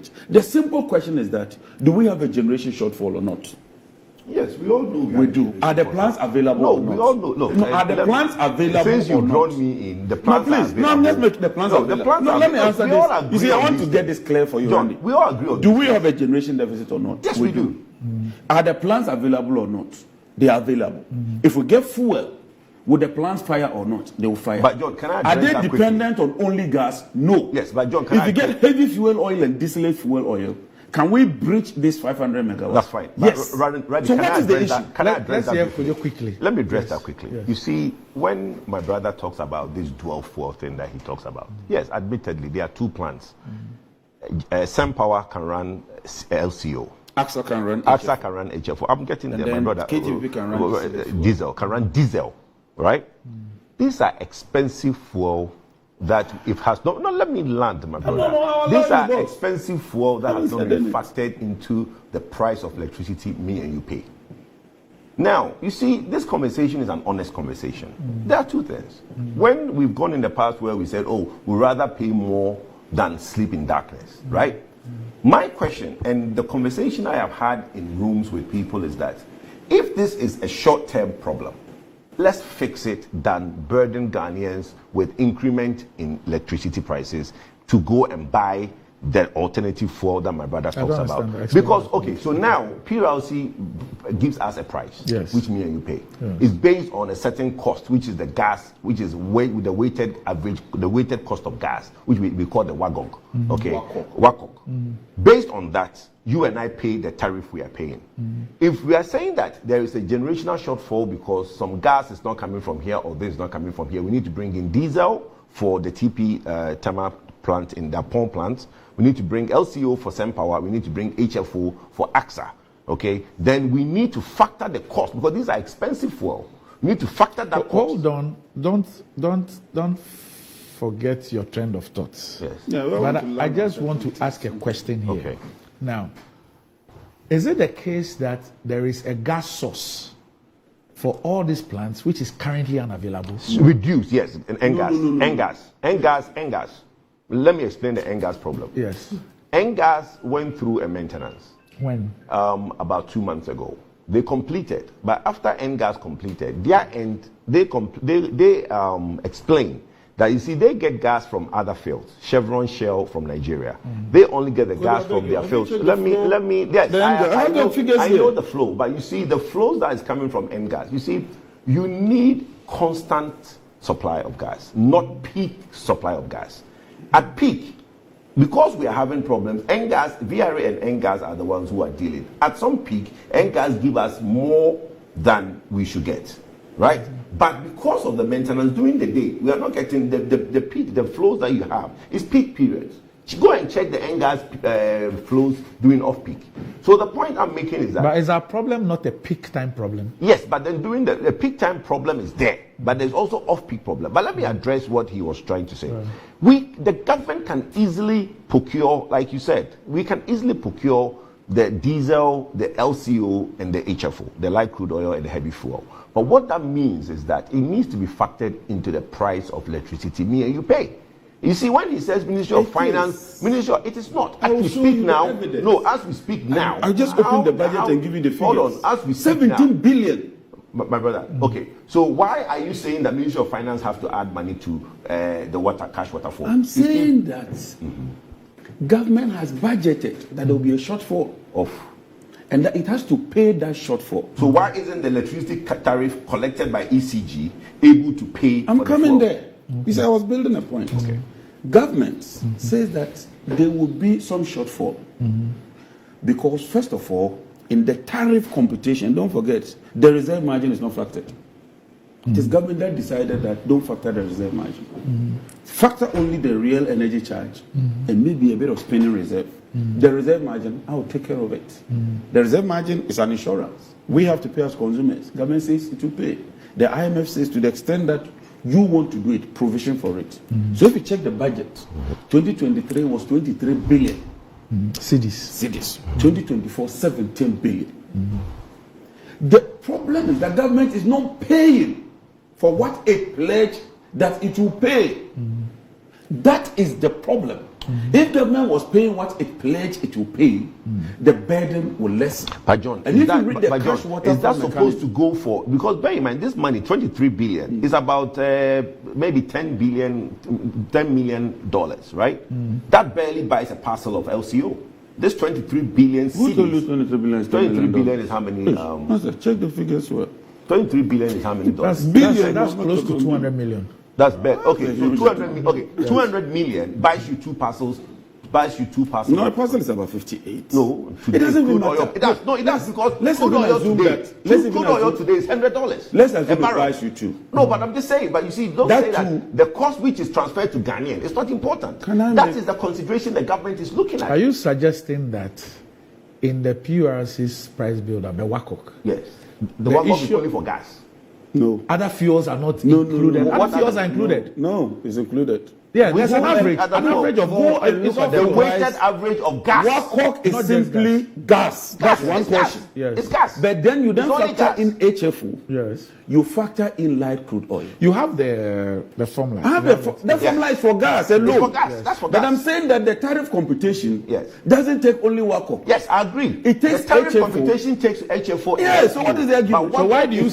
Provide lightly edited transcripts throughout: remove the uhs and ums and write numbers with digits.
change. The simple question is that, do we have a generation shortfall or not? Yes, we all do. We do. Are the plans available no, or not? We all know. Look, no, are the plans available since or you not? brought me in, the plans no, please. are available. No, let's make the plans available. The plans no, are let me answer this. You see, I want to get this clear for you, John, Randy. we all agree on do we have a generation deficit or not? Yes, we do. Are the plans available or not? They are available. If we get fuel, will the plants fire or not? They will fire. But John, can I are they that dependent quickly? on only gas? No. Yes, but John, if you get heavy fuel oil and distillate fuel oil, can we breach this 500 megawatts? That's fine. Yes. So what is the issue? Let's hear for you quickly. Let me address that quickly. Yes. You see, when my brother talks about this dual fuel thing that he talks about, yes, admittedly, there are two plants. SunPower can run LCO. AXA can run HFO. I'm getting and there, my brother. KTP can run diesel. Can run diesel, right? These are expensive fuel that if has not. No, let me land, my brother. These are expensive fuel that has not been factored into the price of electricity me and you pay. Now, you see, this conversation is an honest conversation. There are two things. When we've gone in the past where we said, oh, we'd rather pay more than sleep in darkness, right? My question, and the conversation I have had in rooms with people is that if this is a short-term problem, let's fix it than burden Ghanaians with increment in electricity prices to go and buy the alternative fuel that my brother talks about. Because, okay, so now PLC gives us a price, yes, which me and you pay. Yes. It's based on a certain cost, which is the gas, which is with the weighted average, the weighted cost of gas, which we call the WAGOG. Okay, WACOG. Based on that, you and I pay the tariff we are paying. If we are saying that there is a generational shortfall because some gas is not coming from here or this is not coming from here, we need to bring in diesel for the TP thermal plant in the Pond plant. We need to bring LCO for SunPower. We need to bring HFO for AXA. Okay, then we need to factor the cost because these are expensive fuel. We need to factor that cost. Hold on, don't forget your trend of thoughts. Yes. Yeah, but I just want to ask a question here. Okay. Now, is it the case that there is a gas source for all these plants which is currently unavailable? Reduced, yes, and NGAS. Let me explain the NGAS problem. Yes. NGAS went through a maintenance. When? About 2 months ago. They completed, but after NGAS completed, their end, they explain that you see they get gas from other fields, Chevron, Shell from Nigeria. They only get the gas from their fields. Let me. Yes, I know the flow, but you see the flows that is coming from NGAS. You see, you need constant supply of gas, not peak supply of gas. At peak, because we are having problems, NGAS, VRA and NGAS are the ones who are dealing. At some peak, NGAS give us more than we should get, right? But because of the maintenance during the day, we are not getting the peak, the flows that you have. It's peak periods. Go and check the NGAS flows during off-peak. So the point I'm making is that... But is our problem not a peak time problem? Yes, but then during the peak time problem is there. But there's also off-peak problem. But let me address what he was trying to say. The government can easily procure, like you said, we can easily procure the diesel, the LCO, and the HFO, the light crude oil and the heavy fuel. But what that means is that it needs to be factored into the price of electricity me and you pay. You see, when he says Ministry of Finance, it is not. As we speak now, as we speak now. I'll just open the budget and give you the figures. Hold on, as we speak 17 now, billion. My brother, okay. So why are you saying that Ministry of Finance have to add money to the cash water fund? I'm saying that government has budgeted that there will be a shortfall and that it has to pay that shortfall. So why isn't the electricity tariff collected by ECG able to pay? I'm coming there. You see, I was building a point. Okay. Government says that there will be some shortfall because, first of all, in the tariff computation, don't forget, the reserve margin is not factored. It is government that decided that don't factor the reserve margin. Factor only the real energy charge and maybe a bit of spending reserve. The reserve margin, I will take care of it. The reserve margin is an insurance. We have to pay as consumers. Government says it will pay. The IMF says to the extent that you want to do it, provision for it. So if you check the budget, 2023 was 23 billion. Cedis. 2024, 17 billion. The problem is that government is not paying for what it pledged that it will pay. That is the problem. If government was paying what it pledged it will pay, the burden will lessen. But John, and if you read the cash water is that fund supposed to go for? Because bear in mind, this money, 23 billion, is about maybe $10 million, right? That barely buys a parcel of LCO. This 23 billion. Who told you 23 billion? 23 billion is how many? Check the figures. 23 billion is how many dollars? That's close to 200 million. That's bad. Okay, so 200 million. Okay, 200 million buys you two parcels. No, a parcel is about 58. No, it doesn't even matter. It does. No, it does because let's crude oil today. Crude oil today is $100. Let's assume it buys you two. No, but I'm just saying. But you see, don't say that the cost which is transferred to Ghanaian is not important. That is the consideration the government is looking at. Are you suggesting that in the PURC's price build-up, the WACOG? Yes, the WACOG is only for gas. No. Other fuels are not included. Other fuels are included. No, it's included. Yeah, there's an average. An average of all. The weighted average of gas. WACOG is simply gas. That's one question. Yes. It's gas. But then you then factor in HFO. Yes. You factor in light crude oil. You have the formula. I have the formula is for gas alone. It's for gas. Yes. That's for gas. But I'm saying that the tariff computation doesn't take only WACOG. Yes, I agree. It takes the tariff HFO. computation takes HFO. Yes. So what is the argument? So why do you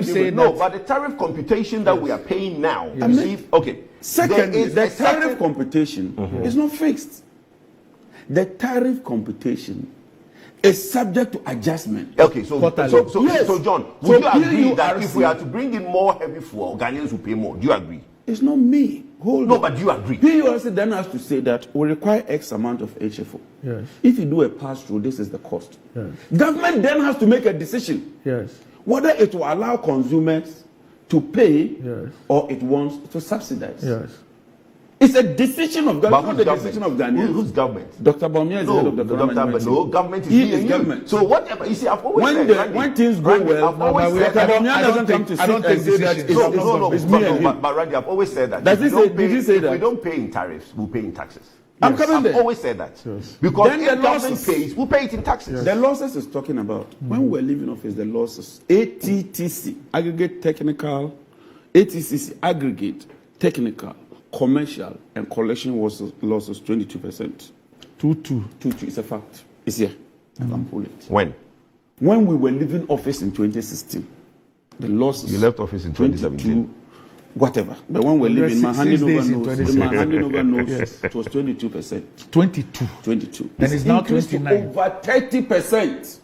say no? But the tariff computation that we are paying now. Okay. Secondly, the tariff computation is not fixed. The tariff computation is subject to adjustment. Okay, so John, would you agree that if we are to bring in more heavy fuel, Ghanaians will pay more? Do you agree? It's not me. But do you agree? PURC then has to say that we require X amount of HFO. Yes. If you do a pass-through, this is the cost. Yes. Government then has to make a decision. Yes. Whether it will allow consumers to pay or it wants to subsidize. Yes. It's a decision of government. But decision of Ghanaians. Who's government? Dr. Bawumia is the head of the government. No, government is he is government. So whatever you see, I've always said when things go well, I've always said Dr. Bawumia doesn't come to sit and say that it's me and him. But Randy, I've always said that. Did he say that? If we don't pay in tariffs, we'll pay in taxes. I'm coming there. I've always said that. Yes. Because then if the government pays, we'll pay it in taxes. Yes. The losses is talking about when we were leaving office, the losses. ATTC, aggregate technical, ATCC, aggregate technical, commercial, and collection losses 22%. 22. It's a fact. It's here. I can pull it. When we were leaving office in 2016, the losses. You left office in 2017. Whatever. But when we're leaving, my handing over notes, it was 22%. 22. And it's now 29. Over 30%.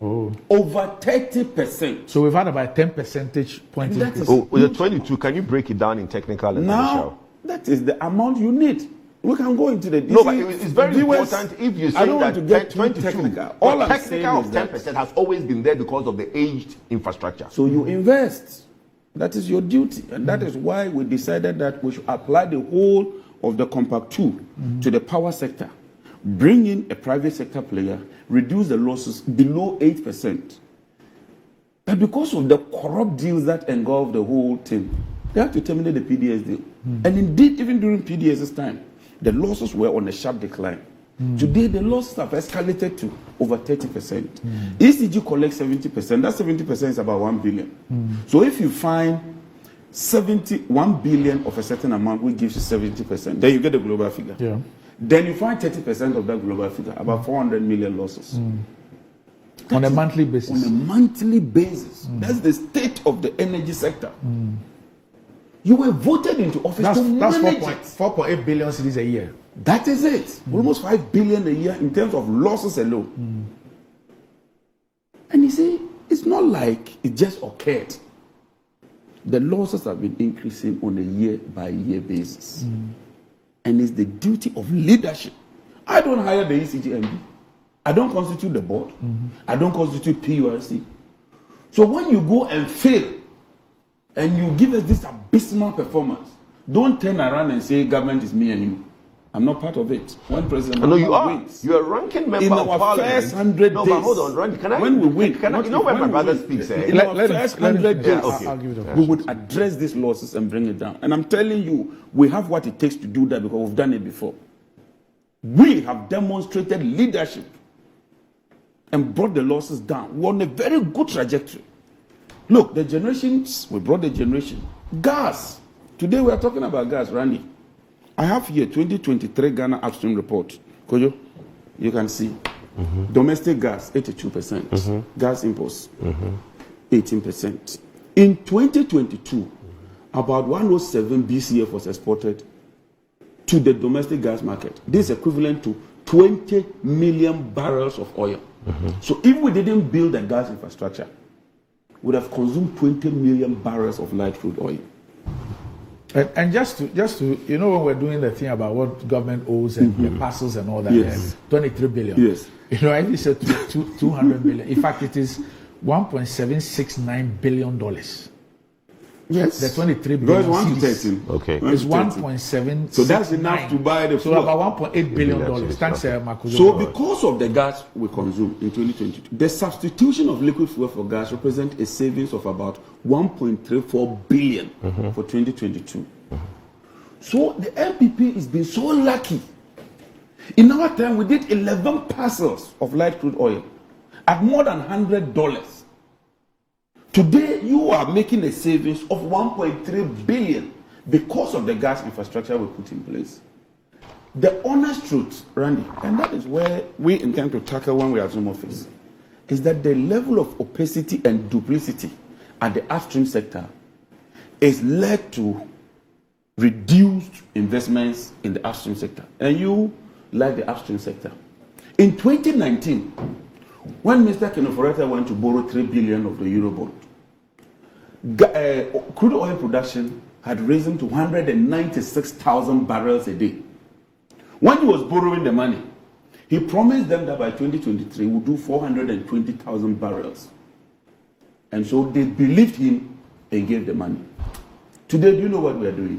Oh. Over 30%. So we've had about 10 percentage points. The 22, can you break it down in technical and commercial? Now, that is the amount you need. We can go into the No, but it's very important if you say that 22, technical. All technical of 10% has always been there because of the aged infrastructure. So you invest. That is your duty. And that is why we decided that we should apply the whole of the Compact 2 to the power sector. Bring in a private sector player, reduce the losses below 8%. But because of the corrupt deals that engulf the whole thing, they had to terminate the PDS deal. And indeed, even during PDS's time, the losses were on a sharp decline. Today, the losses have escalated to over 30%. ECG collects 70%. That 70% is about 1 billion. So if you find 1 billion of a certain amount, which gives you 70%, then you get the global figure. Yeah. Then you find 30% of that global figure, about 400 million losses. On a monthly basis. On a monthly basis. That's the state of the energy sector. You were voted into office to manage it. 4.8 billion cedis a year. That is it. Almost 5 billion a year in terms of losses alone. And you see, it's not like it just occurred. The losses have been increasing on a year-by-year basis. And it's the duty of leadership. I don't hire the ECGMB. I don't constitute the board. I don't constitute PURC. So when you go and fail, and you give us this abysmal performance, don't turn around and say government is me and you. I'm not part of it. When President wins, you are a ranking member in of our Parliament. First 100 days. But hold on, Randy. When we win, you know when my brother speaks, in our first 100 days, we would address these losses and bring it down. And I'm telling you, we have what it takes to do that because we've done it before. We have demonstrated leadership and brought the losses down. We're on a very good trajectory. Look, the generations, we brought the generation. Gas. Today we are talking about gas, Randy. I have here 2023 Ghana upstream report. Kojo, you can see domestic gas 82%, gas imports 18%. In 2022, about 107 BCF was exported to the domestic gas market. This is equivalent to 20 million barrels of oil. So if we didn't build a gas infrastructure, we would have consumed 20 million barrels of light crude oil. And just to when we're doing the thing about what government owes and the parcels and all that, Yes. 23 billion. Yes. I think said 200 billion. In fact, it is $1.769 billion. Yes. The 23 billion. Goes 1 to 13. Okay. It's 1.7. So that's enough to buy the So fuel. about $1.8 billion. Thanks, Makuzo. So because of the gas we consume in 2022, the substitution of liquid fuel for gas represents a savings of about 1.34 billion for 2022. So the MPP has been so lucky. In our time, we did 11 parcels of light crude oil at more than $100. Today, you are making a savings of 1.3 billion because of the gas infrastructure we put in place. The honest truth, Randy, and that is where we intend to tackle when we assume office, is that the level of opacity and duplicity at the upstream sector is led to reduced investments in the upstream sector. And you like the upstream sector. In 2019, when Mr. Kenoforeta went to borrow 3 billion of the Eurobond, crude oil production had risen to 196,000 barrels a day. When he was borrowing the money, he promised them that by 2023 we'll do 420,000 barrels. And so they believed him and gave the money. Today, do you know what we are doing?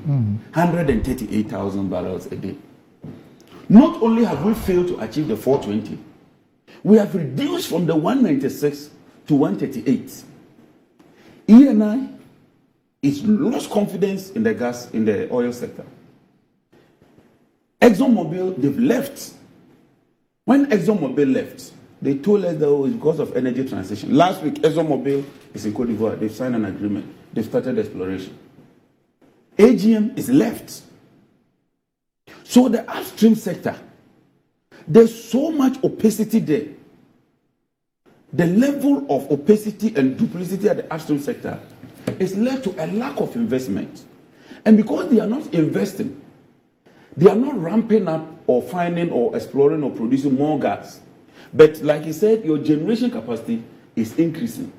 138,000 barrels a day. Not only have we failed to achieve the 420, we have reduced from the 196 to 138. ENI is lost confidence in the oil sector. ExxonMobil, they've left. When ExxonMobil left, they told us that it was because of energy transition. Last week, ExxonMobil is in Cote d'Ivoire. They've signed an agreement. They've started exploration. AGM is left. So the upstream sector, there's so much opacity there. The level of opacity and duplicity at the upstream sector is led to a lack of investment. And because they are not investing, they are not ramping up or finding or exploring or producing more gas. But like he said, your generation capacity is increasing.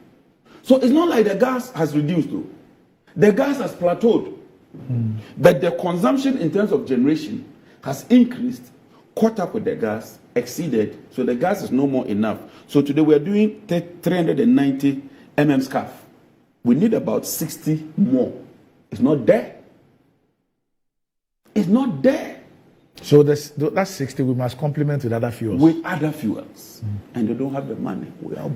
So it's not like the gas has reduced though. The gas has plateaued. But the consumption in terms of generation has increased, caught up with the gas, exceeded, so the gas is no more enough. So today we are doing 390 MMscf. We need about 60 more. It's not there. It's not there. So that's 60 we must complement with other fuels. With other fuels. And they don't have the money. We are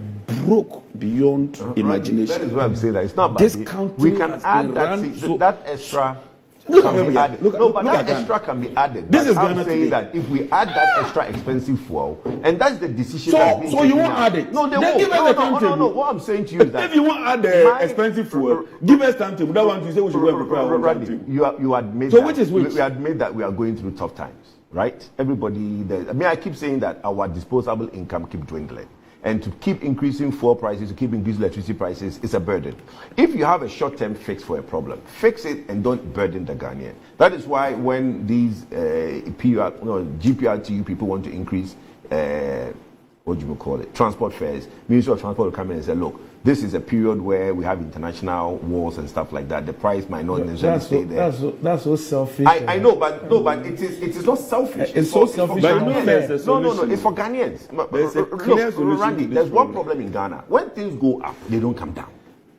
broke beyond imagination. That is why I'm saying that it's not bad. This country We can has add been that, run so- that extra. Look Can at be Ghana. added. Look No, but at that Ghana. extra can be added. This But is I'm Ghana saying today. that if we add that extra expensive fuel, and that's the decision. So- that's being so you taken won't now. add it? No, they Then won't. give us No, the no, no, no, timetable. no. What I'm saying to you is that If you want to add the my- expensive fuel, give us timetable. That one you say we should go and prepare our Randy, timetable. you admit So that which is which? we admit that we are going through tough times, right? Everybody, I keep saying that our disposable income keep dwindling. And to keep increasing fuel prices, to keep increasing electricity prices, is a burden. If you have a short-term fix for a problem, fix it and don't burden the Ghanaian. That is why when these GPRTU people want to increase, what do you call it, transport fares, Ministry of Transport will come in and say, look, this is a period where we have international wars and stuff like that. The price might not necessarily stay there. That's so selfish. I know, but it is not selfish. It's so selfish. But you know and there's unfair. a No, solution. it's for Ghanaians. There's a clear solution Randy, to this there's one problem. problem in Ghana. When things go up, they don't come down.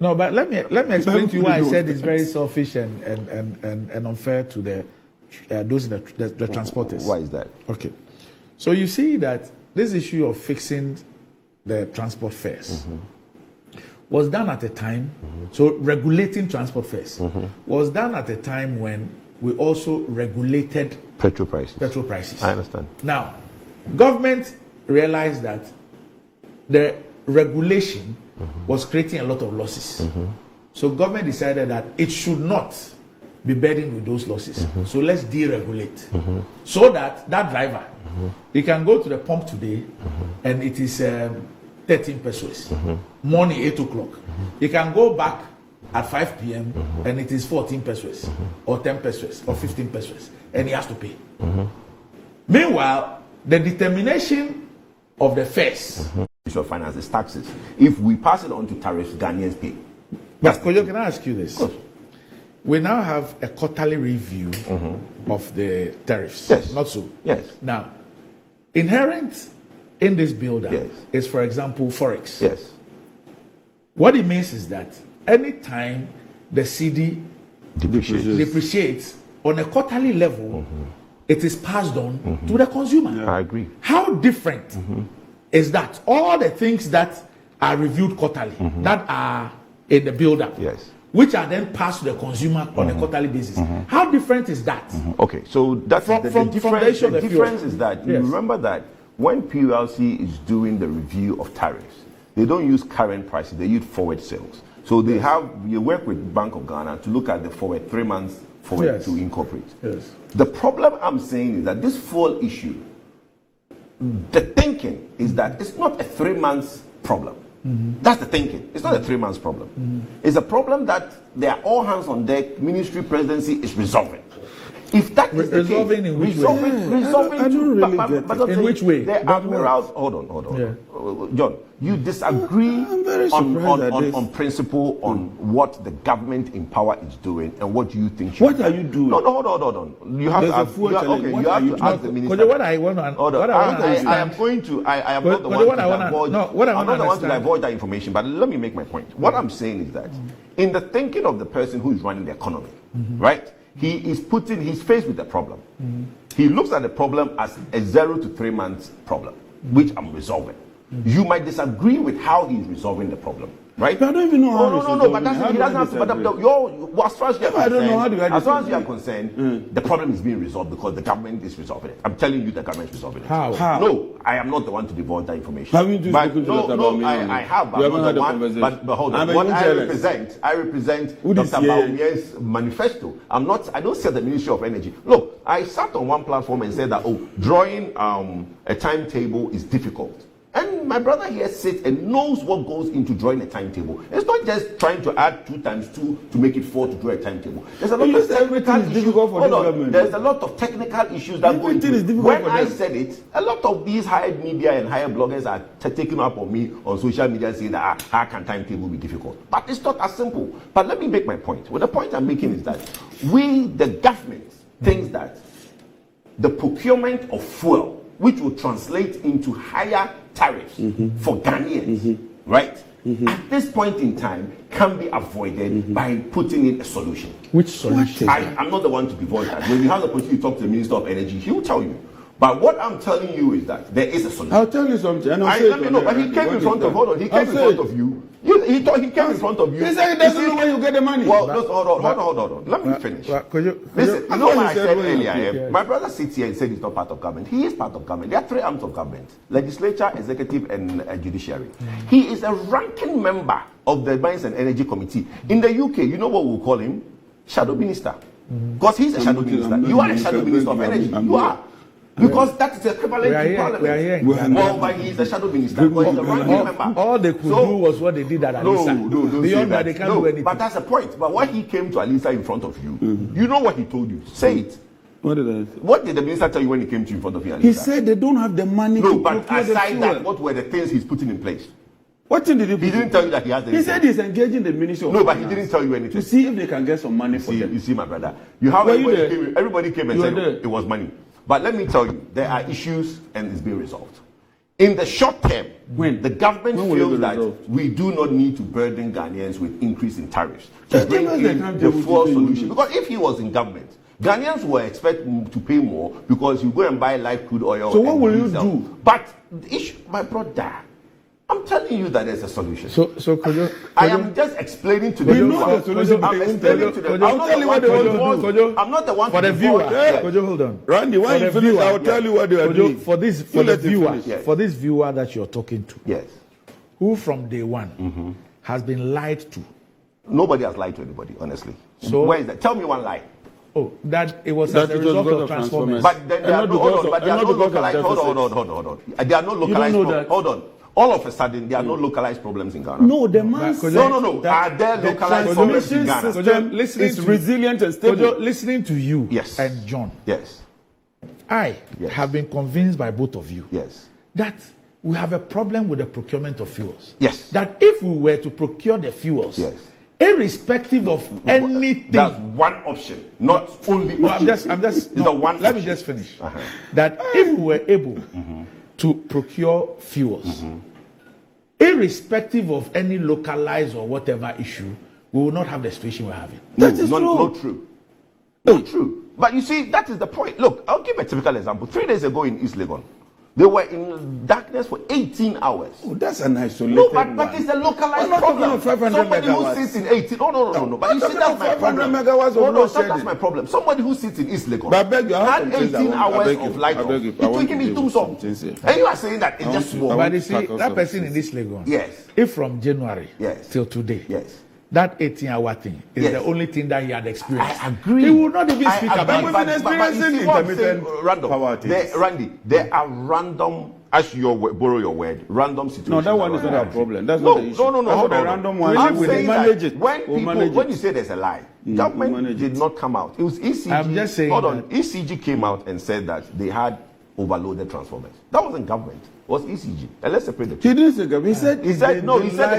No, but let me explain to you why I Don't. said it's very selfish and unfair to the those in the transporters. Why is that? Okay, so you see that this issue of fixing the transport fares was done at a time. So regulating transport fares was done at a time when we also regulated Petrol prices. petrol prices. I understand. Now, government realized that the regulation was creating a lot of losses. So government decided that it should not be burdened with those losses. So let's deregulate. So that driver, he can go to the pump today and it is 13 pesos. Morning 8 o'clock. He can go back at 5 p.m. and it is 14 pesos or 10 pesos or 15 pesos and he has to pay. Meanwhile, the determination of the fares. Ministry of Finance is taxes. If we pass it on to tariffs, Ghanaians pay. But Kojo, can I ask you this? We now have a quarterly review of the tariffs. Yes. Not so. Yes. Now, inherent in this build-up Yes. is, for example, Forex. Yes. What it means is that anytime the CD depreciates on a quarterly level, it is passed on to the consumer. I agree. How different is that? All the things that are reviewed quarterly, that are in the build-up, Yes. which are then passed to the consumer on a quarterly basis. How different is that? Okay, so that's From the the difference. issue of The the fuel. difference is that Yes. you remember that when PLC is doing the review of tariffs, they don't use current prices; they use forward sales. So they you work with Bank of Ghana to look at the forward 3 months forward Yes. to incorporate. Yes. The problem I'm saying is that this fuel issue, the thinking is that it's not a 3 months problem. That's the thinking. It's not a 3 months problem. It's a problem that they are all hands on deck. Ministry presidency is resolving. If that is the Resolving case, in which way? resolving I don't really get but it. In which way? The That admirals. Hold on. John, you disagree I'm very surprised at this. on principle on what the government in power is doing and what you think should What be are done. you doing? No, hold on. You have There's to a ask, fuel challenge. okay, What you are have you to ask the doing? minister. Kojo, what I want to Hold on. what I want to I am understand. going to. I am But not the what one I to wanna- divulge. no, what I I'm wanna not the one to understand- divulge that information. But let me make my point. What I'm saying is that in the thinking of the person who is running the economy, right? He's faced with a problem. He looks at the problem as a 0 to 3 months problem, which I'm resolving. You might disagree with how he's resolving the problem, right? But I don't even know how he's No, resolving but it. How he do doesn't I have to. But disagree? as far as you're I don't know, how do I concerned, as far as you are disagree? concerned, the problem is being resolved because the government is resolving it. I'm telling you, the government is resolving it. How? No, I am not the one to divulge that information. Haven't you spoken to us about me? I have. We I'm haven't not had the a one. conversation. But hold on. I'm a What new I journalist. represent Who Dr. is here? Bawumia's manifesto. I don't say the Ministry of Energy. Look, I sat on one platform and said that drawing a timetable is difficult. And my brother here sits and knows what goes into drawing a timetable. It's not just trying to add 2 times 2 to make it 4 to draw a timetable. There's a lot of technical is difficult for this government. There's a lot of technical issues that go into Everything is it. difficult When for I them. said it, a lot of these hired media and hired bloggers are taking up on me on social media saying that how can timetable be difficult? But it's not as simple. But let me make my point. Well, the point I'm making is that the government, thinks that the procurement of fuel, which will translate into higher tariffs for Ghanaians, right? At this point in time, can be avoided by putting in a solution. Which solution? I'm not the one to divulge that. When you have the opportunity to talk to the Minister of Energy, he will tell you. But what I'm telling you is that there is a solution. I'll tell you something. And I'll say it on But there. he came in front of. Hold on. He came I'll in say front it. of you. He came in front of you. He said he doesn't know where you get the money. Well, hold on. Let me finish. Listen, you know what I said earlier? My brother sits here and said he's not part of government. He is part of government. There are 3 arms of government: legislature, executive, and judiciary. He is a ranking member of the Mines and Energy Committee. In the UK, you know what we'll call him? Shadow minister. Because he's a shadow minister. You are a shadow minister of energy. You are. Because that is equivalent to parliament. We are here. Well, but he's a shadow minister. Because he's a ranking member. All they could do was what they did at Alisa. No, don't Beyond say that, they can't do anything. But that's the point. But when he came to Alisa in front of you, you know what he told you. Say it. What did I say? What did the minister tell you when he came to you in front of you, Alisa? He said they don't have the money No, to but procure the aside that, fuel. what were the things he's putting in place? What thing did he He didn't tell you that he has the He said he's engaging the Ministry of No, but he Finance didn't tell you anything. to see if they can get some money for See, them. you see, my brother. You have Were you there? everybody came and You said were there? it was money. But let me tell you, there are issues and it's being resolved. In the short term, When? the government When will it feels be that resolved? we do not need to burden Ghanaians with increase in tariffs to Just bring give us the in timetable the to full pay solution. you. Because if he was in government, Ghanaians will expect to pay more because you go and buy light crude oil. So what and will you diesel. do? But the issue, my brother, I'm telling you that there's a solution. So Kojo, I am just explaining to We them. know the solution, but I'm they won't explaining tell to you. them. I'll I'm not tell the you one what they to want to divulge- do, Kojo. I'm not the one for to the viewer. divulge- Yes. Kojo, hold on. Randy, when For you the finish, viewer, I will tell you what they are Kojo, doing. for this You for the let him viewer, finish. Yes. for this viewer that you're talking to, Yes. who from day one has been lied to. Nobody has lied to anybody, honestly. So- Where is that? Tell me one lie. Oh, that it was as a result of transformers. But there are no localized. Hold on. There are no localized. Hold on. All of a sudden, there are no localized problems in Ghana. No, the man said no. Are there localized problems in Ghana? System is resilient and stable. Listening to you yes. and John, yes, I have been convinced by both of you that we have a problem with the procurement of fuels. Yes. That if we were to procure the fuels, irrespective of anything, that's one option, not only. No, I'm just. No, let me just finish. That if we were able to procure fuels, irrespective of any localized or whatever issue, we will not have the situation we're having. That is not true. Not true. But you see, that is the point. Look, I'll give a typical example. 3 days ago in East Legon, they were in darkness for 18 hours. Oh, that's an isolated No, but it's a localized problem. Somebody who sits in 18. No. But you see, that's my problem. That's my problem. Somebody who sits in East Legon had 18 hours of light off. It took him in 2 songs. And you are saying that it's just small. But you see, that person in East Legon, if from January till today, that 18-hour thing is the only thing that he had experienced. I agree. He will not even speak about it. Randy, there are random, as you borrow your word, random situations. No, that one is not a problem. That's not the issue. No. That's the random one. I'm we saying manage that it. When you say there's a lie, government did not come out. It was ECG. I'm just saying. Hold on. ECG came out and said that they had overloaded transformers. That wasn't government. It was ECG. And let's separate the two. He didn't say government. He said the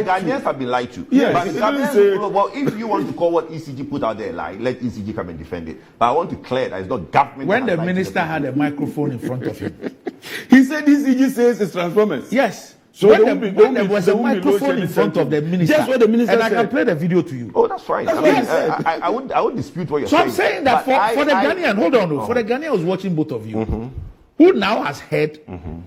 Ghanaians have been lied to. Yes, but the Ghanaians, well, if you want to call what ECG put out there a lie, let ECG come and defend it. But I want to clear that it's not government. When the minister had a microphone in front of him, he said ECG says it's transformers. Yes. So when there was a microphone in front of the minister, just what the minister and said. I can play the video to you. Oh, that's fine. I would dispute what you're saying. So I'm saying that for the Ghanaian, hold on, for the Ghanaian who's watching both of you, who now has heard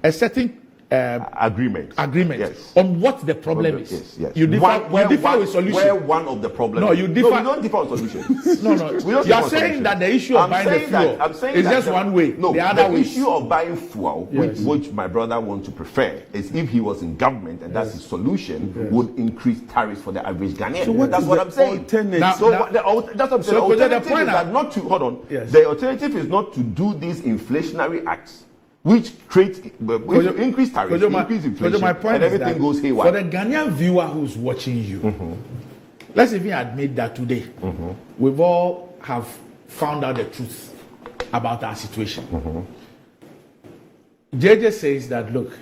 a certain agreement on what the problem is. Yes. You differ with solution. Where one of the problems. No, you differ. No, we don't differ on solutions. No. You are saying that the issue of buying the fuel is just one way. No, the other way. Issue of buying fuel, which my brother wants to prefer, is if he was in government and that's his solution, would increase tariffs for the average Ghanaian. So that's what I'm saying. That's what I'm saying. The alternative is that not to hold on. The alternative is not to do these inflationary acts, which creates increase tariffs, increase inflation, and everything goes haywire. For the Ghanaian viewer who's watching you, let's even admit that today we've all have found out the truth about our situation. JJ says that, look,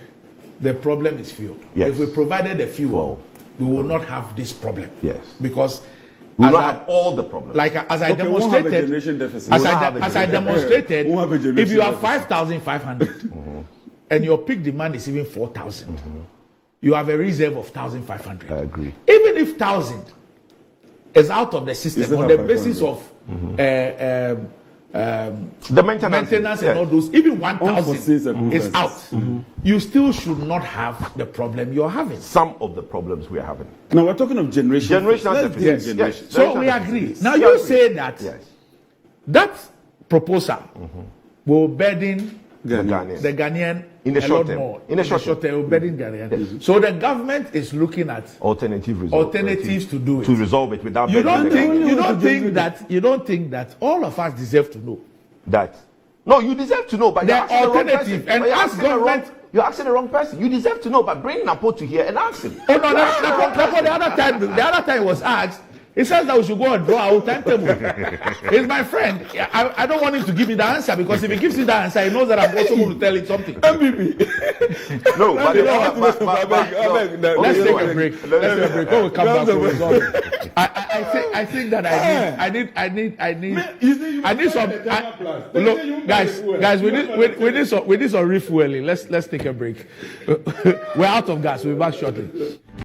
the problem is fuel. If we provided the fuel, we will not have this problem. Because we will not have all the problems. Like as I demonstrated, if you have 5,500 and your peak demand is even 4,000, you have a reserve of 1,500. I agree. Even if 1,000 is out of the system on the basis of the maintenance and all those, even 1,000 is out. You still should not have the problem you're having. Some of the problems we are having. Now we're talking of generation. Yes. So we agree. Now you say that that proposal will burden the Ghanaian in the short term. In the short term, will burden Ghanaian. So the government is looking at alternatives to do it, to resolve it without. You don't think that all of us deserve to know that. No, you deserve to know, but the alternative and ask government. You're asking the wrong person. You deserve to know, but bring Napo to here and ask him. Oh no, Napo, the other time was asked. He says that we should go and draw our timetable. He's my friend. I don't want him to give me the answer, because if he gives me the answer, he knows that I'm also going to tell him something. MVP. No, but let's take a break. Let's take a break. When we come back, we'll resolve it. I think that I need some. Look, guys, we need some refueling. Let's take a break. We're out of gas. We'll be back shortly.